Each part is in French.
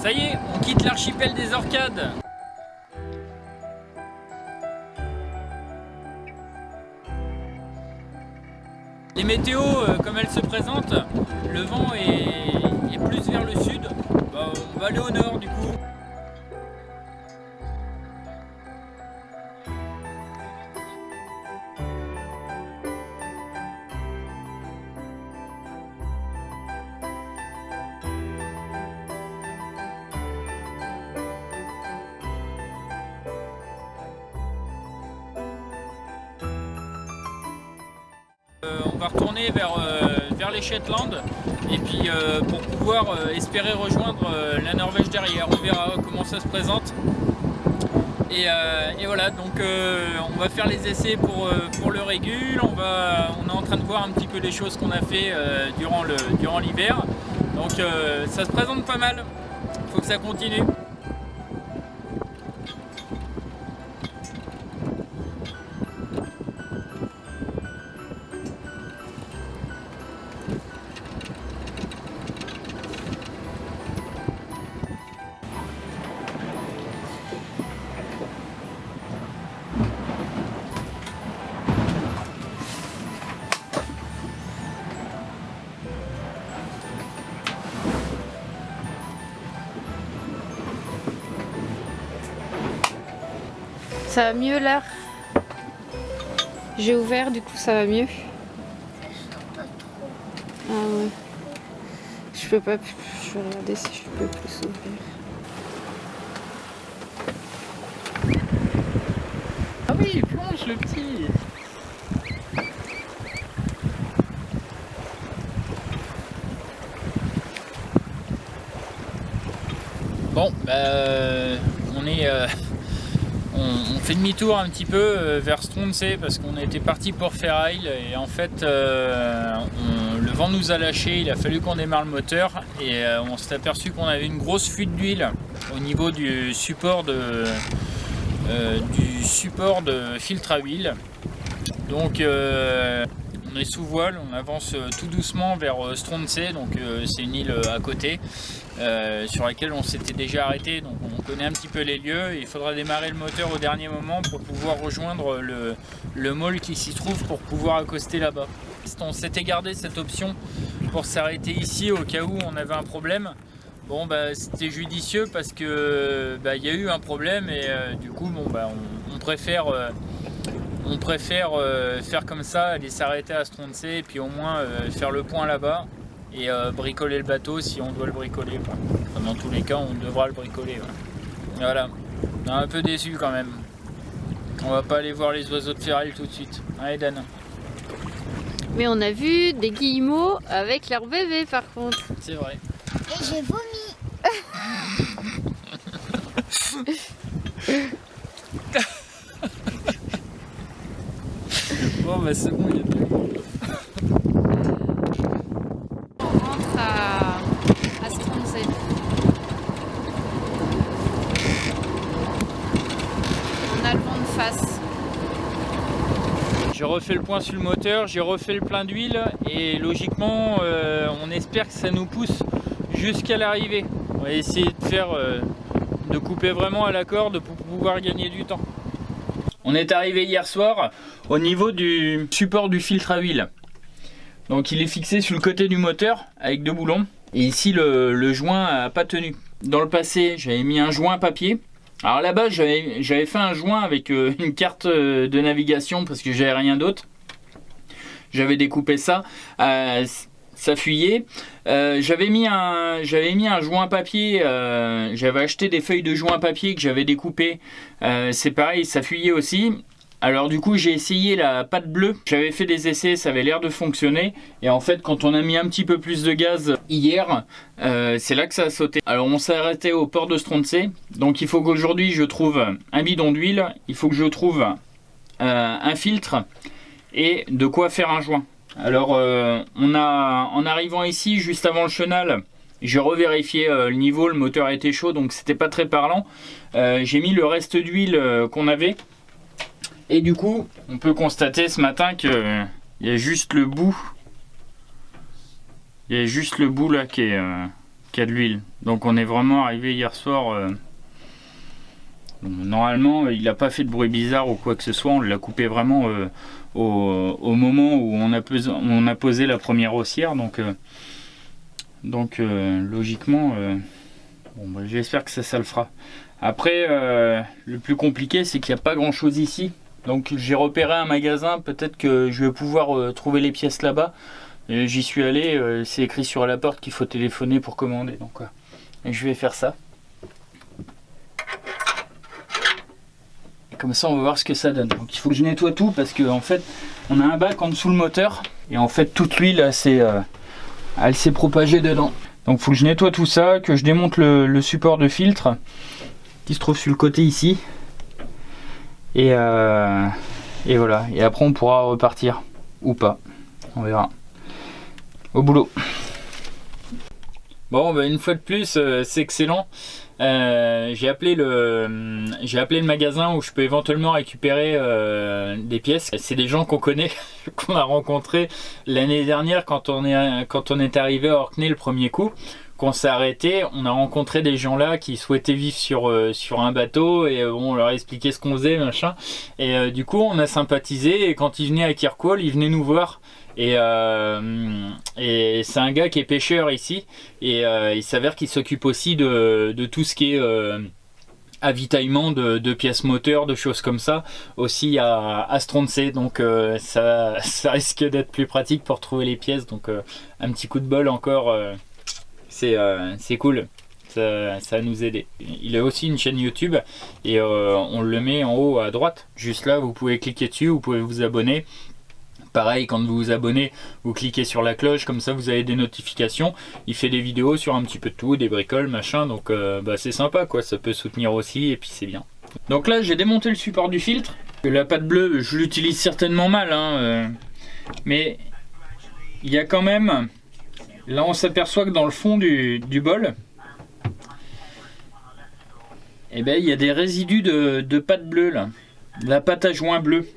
Ça y est, on quitte l'archipel des Orcades. Les météos, comme elles se présentent, le vent est plus vers le sud. Bah, on va aller au nord du coup. On va retourner vers les Shetland et puis pour pouvoir espérer rejoindre la Norvège derrière. On verra comment ça se présente. Et voilà, donc on va faire les essais pour le régule. On est en train de voir un petit peu les choses qu'on a fait durant l'hiver. Donc ça se présente pas mal. Il faut que ça continue. Ça va mieux là. J'ai ouvert, du coup ça va mieux. Ah ouais. Je peux pas. Je vais regarder si je peux plus ouvrir. Ah oui, il plonge le petit. Bon, bah, on fait demi-tour un petit peu vers Stronsay parce qu'on était parti pour Fairisle et en fait le vent nous a lâché, il a fallu qu'on démarre le moteur et on s'est aperçu qu'on avait une grosse fuite d'huile au niveau du support de filtre à huile. Donc on est sous voile, on avance tout doucement vers Stronsay, donc c'est une île à côté sur laquelle on s'était déjà arrêté, donc on connaît un petit peu les lieux. Il faudra démarrer le moteur au dernier moment pour pouvoir rejoindre le mall qui s'y trouve pour pouvoir accoster là-bas. On s'était gardé cette option pour s'arrêter ici au cas où on avait un problème. Bon bah c'était judicieux parce que y a eu un problème et du coup bon bah on préfère faire comme ça, aller s'arrêter à Stronsay et puis au moins faire le point là-bas et bricoler le bateau si on doit le bricoler. Enfin, dans tous les cas, on devra le bricoler. Ouais. Voilà, on est un peu déçu quand même. On va pas aller voir les oiseaux de Fairisle tout de suite. Allez Dan. Mais on a vu des guillemots avec leur bébé par contre. C'est vrai. Et j'ai vomi. Bon bah c'est bon, il y a plus. On rentre à Stronsay. On a le vent de face. J'ai refait le point sur le moteur, j'ai refait le plein d'huile et logiquement on espère que ça nous pousse jusqu'à l'arrivée. On va essayer de couper vraiment à la corde pour pouvoir gagner du temps. On est arrivé hier soir au niveau du support du filtre à huile. Donc il est fixé sur le côté du moteur avec deux boulons. Et ici le joint n'a pas tenu. Dans le passé j'avais mis un joint papier. Alors là-bas j'avais fait un joint avec une carte de navigation parce que j'avais rien d'autre. J'avais découpé ça. Ça fuyait. J'avais mis un joint papier. J'avais acheté des feuilles de joint papier que j'avais découpées. C'est pareil, ça fuyait aussi. Alors du coup j'ai essayé la pâte bleue. J'avais fait des essais, ça avait l'air de fonctionner. Et en fait quand on a mis un petit peu plus de gaz hier, c'est là que ça a sauté. Alors on s'est arrêté au port de Stronsay. Donc il faut qu'aujourd'hui je trouve un bidon d'huile. Il faut que je trouve un filtre et de quoi faire un joint. Alors en arrivant ici juste avant le chenal, j'ai revérifié le niveau, le moteur était chaud donc c'était pas très parlant. J'ai mis le reste d'huile qu'on avait et du coup on peut constater ce matin que il y a juste le bout là qui qu'il y a de l'huile. Donc on est vraiment arrivé hier soir. Normalement, il n'a pas fait de bruit bizarre ou quoi que ce soit. On l'a coupé vraiment au moment où on a posé la première haussière. Donc logiquement, bon, bah, j'espère que ça le fera. Après, le plus compliqué, c'est qu'il n'y a pas grand chose ici. Donc j'ai repéré un magasin, peut-être que je vais pouvoir trouver les pièces là-bas. J'y suis allé, c'est écrit sur la porte qu'il faut téléphoner pour commander. Donc je vais faire ça. Et comme ça on va voir ce que ça donne. Donc il faut que je nettoie tout parce qu'en fait on a un bac en dessous le moteur. Et en fait toute l'huile elle s'est propagée dedans. Donc il faut que je nettoie tout ça, que je démonte le support de filtre qui se trouve sur le côté ici. Et voilà. Et après on pourra repartir. Ou pas. On verra. Au boulot. Bon, bah une fois de plus, c'est excellent. J'ai appelé le magasin où je peux éventuellement récupérer des pièces. C'est des gens qu'on connaît, qu'on a rencontrés l'année dernière quand on est arrivé à Orkney le premier coup. Qu'on s'est arrêté, on a rencontré des gens là qui souhaitaient vivre sur un bateau et on leur a expliqué ce qu'on faisait, machin. Et du coup, on a sympathisé et quand ils venaient à Kirkwall, ils venaient nous voir. Et c'est un gars qui est pêcheur ici et il s'avère qu'il s'occupe aussi de tout ce qui est avitaillement de pièces moteurs, de choses comme ça, aussi à Stronsay. Donc ça risque d'être plus pratique pour trouver les pièces. Donc un petit coup de bol encore. C'est cool, ça va nous aider. Il a aussi une chaîne YouTube et on le met en haut à droite. Juste là, vous pouvez cliquer dessus, vous pouvez vous abonner. Pareil, quand vous vous abonnez, vous cliquez sur la cloche, comme ça vous avez des notifications. Il fait des vidéos sur un petit peu de tout, des bricoles, machin, donc c'est sympa quoi, ça peut soutenir aussi et puis c'est bien. Donc là, j'ai démonté le support du filtre. La pâte bleue, je l'utilise certainement mal, hein, mais il y a quand même... Là, on s'aperçoit que dans le fond du bol, eh ben, il y a des résidus de pâte bleue, là. De la pâte à joint bleue.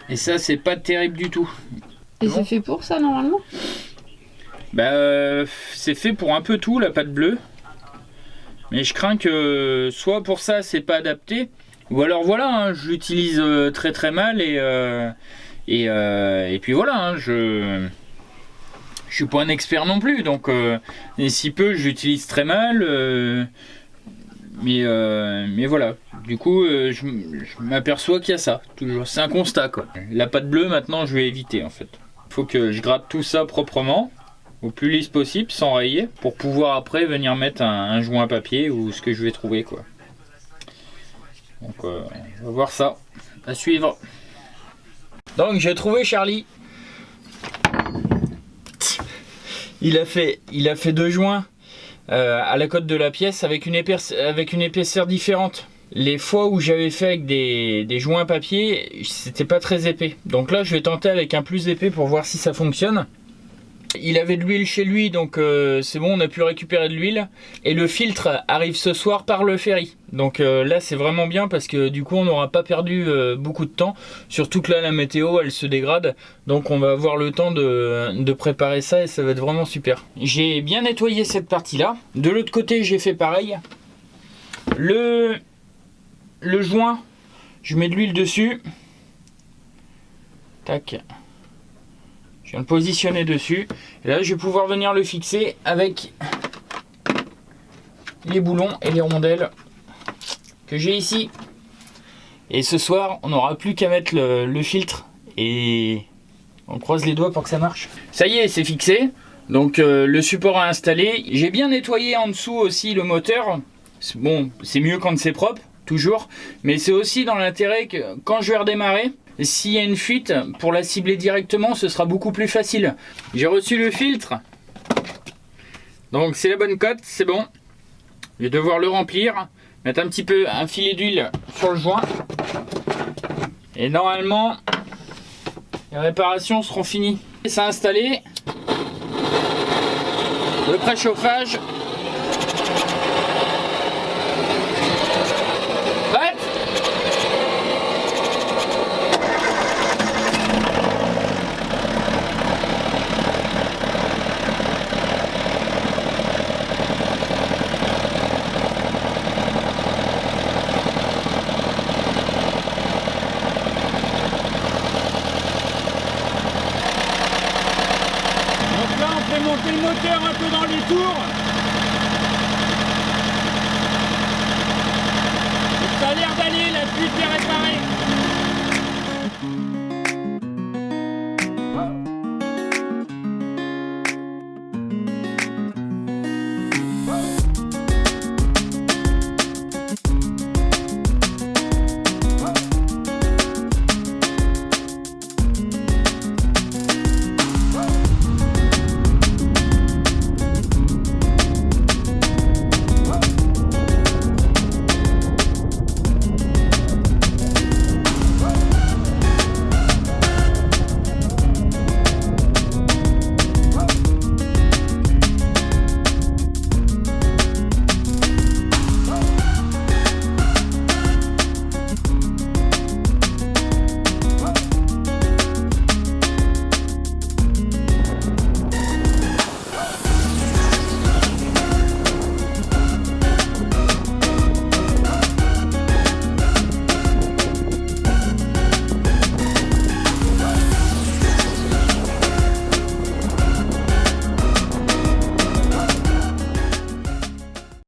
Et ça, c'est pas terrible du tout. Et bon. C'est fait pour ça, normalement? Bah, c'est fait pour un peu tout, la pâte bleue. Mais je crains que soit pour ça, c'est pas adapté, ou alors voilà, hein, je l'utilise très très mal et puis voilà, hein, je suis pas un expert non plus, donc et si peu j'utilise très mal, mais voilà. Du coup, je m'aperçois qu'il y a ça. Toujours, c'est un constat quoi. La pâte bleue maintenant, je vais éviter en fait. Il faut que je gratte tout ça proprement, au plus lisse possible, sans rayer, pour pouvoir après venir mettre un joint papier ou ce que je vais trouver quoi. Donc, on va voir ça. À suivre. Donc j'ai trouvé Charlie. Il a fait 2 joints à la côte de la pièce avec une épaisseur différente. Les fois où j'avais fait avec des joints papier, c'était pas très épais. Donc là, je vais tenter avec un plus épais pour voir si ça fonctionne. Il avait de l'huile chez lui, donc c'est bon, on a pu récupérer de l'huile. Et le filtre arrive ce soir par le ferry. Donc là, c'est vraiment bien parce que du coup, on n'aura pas perdu beaucoup de temps. Surtout que là, la météo, elle se dégrade. Donc on va avoir le temps de préparer ça et ça va être vraiment super. J'ai bien nettoyé cette partie-là. De l'autre côté, j'ai fait pareil. Le joint, je mets de l'huile dessus. Tac. Je viens le positionner dessus. Et là, je vais pouvoir venir le fixer avec les boulons et les rondelles que j'ai ici. Et ce soir, on n'aura plus qu'à mettre le filtre et on croise les doigts pour que ça marche. Ça y est, c'est fixé. Donc le support à installer. J'ai bien nettoyé en dessous aussi le moteur. Bon, c'est mieux quand c'est propre, toujours. Mais c'est aussi dans l'intérêt que quand je vais redémarrer, s'il y a une fuite, pour la cibler directement, ce sera beaucoup plus facile. J'ai reçu le filtre. Donc c'est la bonne cote, c'est bon. Je vais devoir le remplir. Mettre un filet d'huile sur le joint. Et normalement, les réparations seront finies. C'est installé. Le préchauffage. fait monter le moteur un peu dans les tours. Et ça a l'air d'aller, la fuite est réparée.